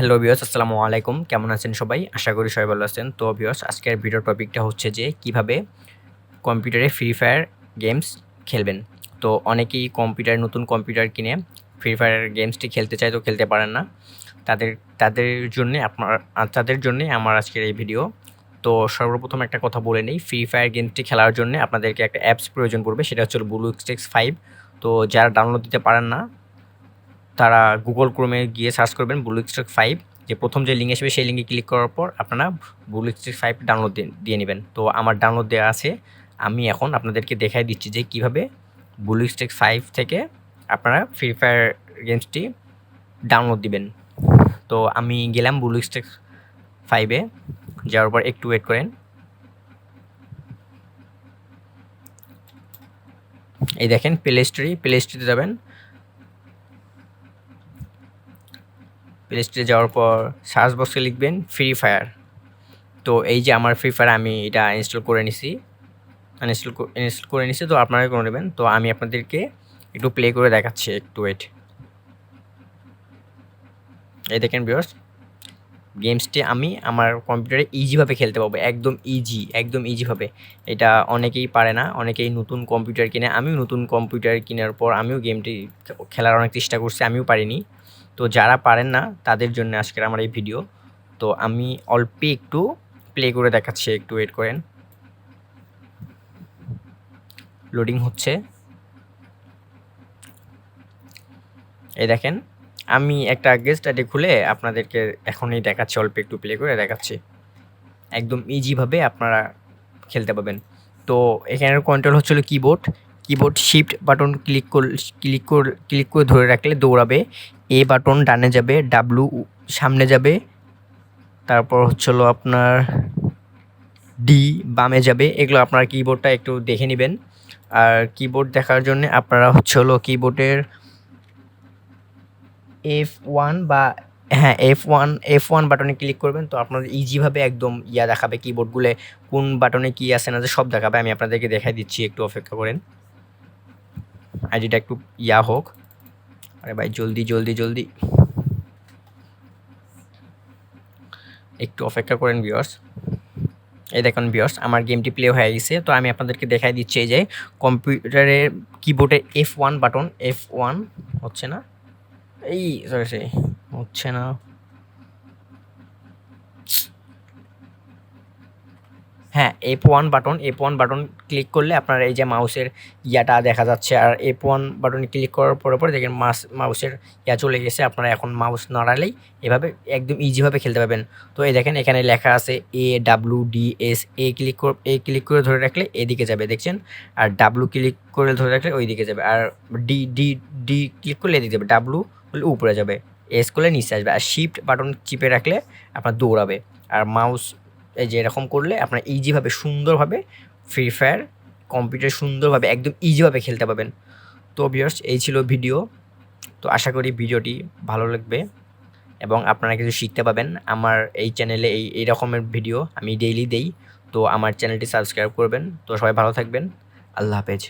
Hello viewers, আসসালামু আলাইকুম। কেমন আছেন সবাই? আশা করি সবাই ভালো আছেন। তো ভিউয়ার্স, আজকের ভিডিওর টপিকটা হচ্ছে যে কিভাবে কম্পিউটারে ফ্রি ফায়ার গেমস খেলবেন। তো অনেকেই নতুন কম্পিউটার কিনে ফ্রি ফায়ার গেমসটি খেলতে চায়, তো খেলতে পারেন না। তাদের তাদের জন্যে তাদের জন্যে আমার আজকের এই ভিডিও। তো সর্বপ্রথম একটা কথা বলে নেই, ফ্রি ফায়ার গেমসটি খেলার জন্যে আপনাদেরকে একটা অ্যাপস প্রয়োজন পড়বে, সেটা হচ্ছে ব্লুস্টেক্স 5। তো যারা ডাউনলোড দিতে পারেন না, তারা গুগল ক্রোমে গিয়ে সার্চ করবেন ব্লুস্টেক 5। যে প্রথম যে লিঙ্ক আসবে সেই লিঙ্কে ক্লিক করার পর আপনারা ব্লুস্টেক 5 ডাউনলোড দিয়ে নেবেন। তো আমার ডাউনলোড দেওয়া আছে। আমি এখন আপনাদেরকে দেখাই দিচ্ছি যে কীভাবে ব্লুস্টেক 5 থেকে আপনারা ফ্রি ফায়ার গেমসটি ডাউনলোড দিবেন। তো আমি গেলাম ব্লুস্টেক 5-এ, যাওয়ার পর একটু ওয়েট করেন। এই দেখেন প্লে স্টোরে যাবেন। প্লে স্টোরে যাওয়ার পর সার্চ বক্সে লিখবেন ফ্রি ফায়ার। তো এই যে আমার ফ্রি ফায়ার, আমি এটা ইনস্টল করে নিছি। তো আপনারা করে নেবেন। তো আমি আপনাদেরকে একটু প্লে করে দেখাচ্ছি, একটু ওয়েট। এই দেখেন ভিউয়ার্স, গেমসটি আমি আমার কম্পিউটারে ইজিভাবে খেলতে পারবো, একদম ইজিভাবে। এটা অনেকেই পারে না, অনেকেই নতুন কম্পিউটার কিনে। আমিও নতুন কম্পিউটার কেনার পর আমিও গেমটি খেলার অনেক চেষ্টা করছি, আমিও পারিনি। তো যারা পারেন না তাদের জন্য আজকের আমার এই ভিডিও। তো আমি অল্প একটু প্লে করে দেখাচ্ছি, একটু ওয়েট করেন। লোডিং হচ্ছে। এই দেখেন, আমি একটা গেস্ট আইডি খুলে আপনাদেরকে এখনই দেখাচ্ছি, অল্প একটু প্লে করে দেখাচ্ছি। একদম ইজিভাবে আপনারা খেলতে পারবেন। তো এখানের কন্ট্রোল হচ্ছিল কিবোর্ড শিফট বাটন ক্লিক করে ধরে রাখলে দৌড়াবে। এ বাটন ডানে যাবে, ডাব্লু সামনে যাবে, তারপর হচ্ছিল আপনার ডি বামে যাবে। এগুলো আপনার কিবোর্ডটা একটু দেখে নেবেন। আর কিবোর্ড দেখার জন্য আপনারা হচ্ছিল কিবোর্ডের F1 বা F1 বাটনে ক্লিক করবেন। তো আপনার ইজিভাবে একদম দেখাবে, কিবোর্ডগুলো কোন বাটনে কি আছে না সব দেখাবে। আমি আপনাদেরকে দেখাই দিচ্ছি, একটু অপেক্ষা করেন। আইডিটা একটু হোক। আরে ভাই, জলদি একটু অপেক্ষা করেন ভিউয়ার্স। এই দেখুন ভিউয়ার্স, আমার গেমটি প্লে হয়ে গেছে। তো আমি আপনাদেরকে দেখাই দিচ্ছি, এই যে কম্পিউটারের কিবোর্ডের F1 বাটন, F1 হচ্ছে না, সরি হচ্ছে না। হ্যাঁ, F1 বাটন ক্লিক করলে আপনার এই যে মাউসের দেখা যাচ্ছে। আর F1 বাটনে ক্লিক করার পরে দেখেন মাউসের চলে গেছে। আপনারা এখন মাউস নাড়ালেই এভাবে একদম ইজিভাবে খেলতে পারবেন। তো এই দেখেন, এখানে লেখা আছে AWDS। ক্লিক করে ধরে রাখলে এদিকে যাবে, দেখছেন। আর ডাব্লু ক্লিক করে ধরে রাখলে ওই দিকে যাবে। আর ডি ডি ডি ক্লিক করলে এদিকে যাবে, ডাব্লু হলে উপরে যাবে, এস করলে নিচে আসবে। আর শিফট বাটন চিপে রাখলে আপনার দৌড়াবে। আর মাউস এই যে এরকম করলে আপনার ইজিভাবে সুন্দরভাবে ফ্রি ফায়ার কম্পিউটার সুন্দরভাবে একদম ইজিভাবে খেলতে পারবেন। তো ভিউয়ার্স, এই ছিল ভিডিও। তো আশা করি ভিডিওটি ভালো লাগবে এবং আপনারা কিছু শিখতে পাবেন। আমার এই চ্যানেলে এই রকমের ভিডিও আমি ডেইলি দেই। তো আমার চ্যানেলটি সাবস্ক্রাইব করবেন। তো সবাই ভালো থাকবেন। আল্লাহ হাফেজ।